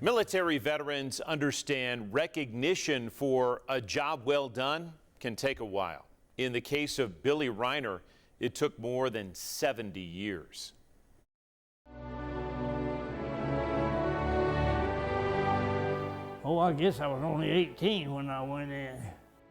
Military veterans understand recognition for a job well done can take a while. In the case of Billy Reiner, it took more than 70 years. Oh, I guess I was only 18 when I went in.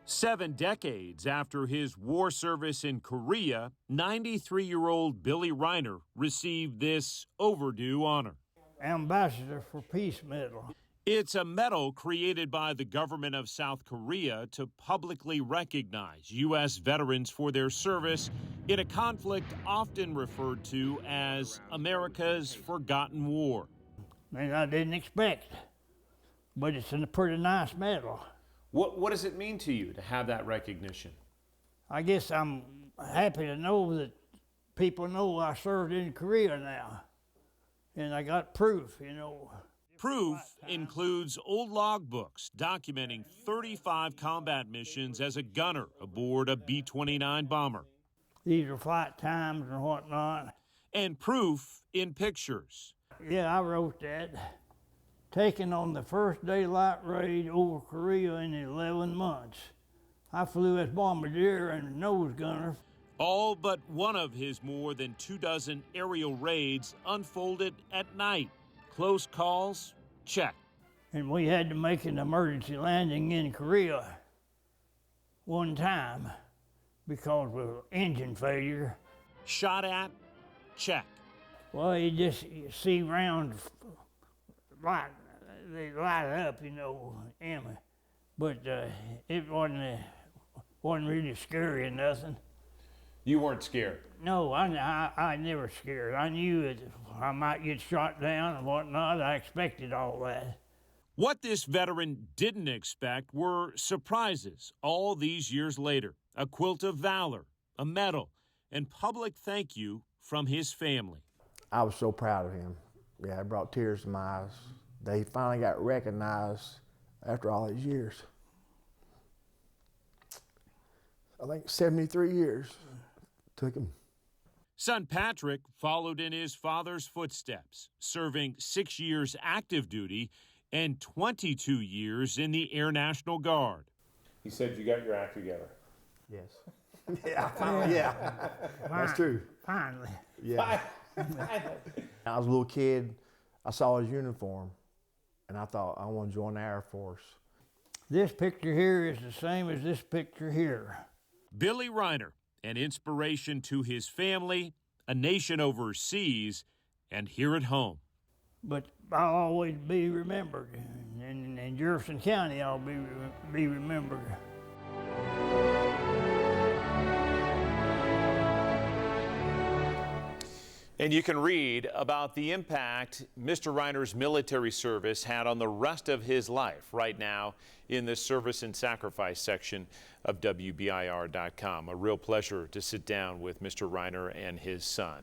7 decades after his war service in Korea, 93-year-old Billy Reiner received this overdue honor. Ambassador for Peace Medal. It's a medal created by the government of South Korea to publicly recognize U.S. veterans for their service in a conflict often referred to as America's forgotten war. And I didn't expect, but it's a pretty nice medal. What does it mean to you to have that recognition? I guess I'm happy to know that people know I served in Korea now. And I got proof, you know. Proof includes old logbooks documenting 35 combat missions as a gunner aboard a B-29 bomber. These are flight times and whatnot. And proof in pictures. Yeah, I wrote that. Taken on the first daylight raid over Korea in 11 months. I flew as bombardier and nose gunner. All but one of his more than 24 aerial raids unfolded at night. Close calls, check. And we had to make an emergency landing in Korea one time because of engine failure. Shot at, check. Well, you just see rounds light, they light up, you know, but it wasn't really scary or nothing. You weren't scared? No, I never scared. I knew that I might get shot down and whatnot. I expected all that. What this veteran didn't expect were surprises all these years later. A quilt of valor, a medal, and public thank you from his family. I was so proud of him. Yeah, it brought tears to my eyes. They finally got recognized after all these years. I think 73 years took him. Son Patrick followed in his father's footsteps, serving 6 years active duty and 22 years in the Air National Guard. He said you got your act together. Yes. Yeah, finally, yeah. That's true. Finally. Yeah. I was a little kid. I saw his uniform, and I thought, I want to join the Air Force. This picture here is the same as this picture here. Billy Reiner, an inspiration to his family, a nation overseas, and here at home. But I'll always be remembered. In Jefferson County, I'll be remembered. And you can read about the impact Mr. Reiner's military service had on the rest of his life right now in the Service and Sacrifice section of WBIR.com. A real pleasure to sit down with Mr. Reiner and his son.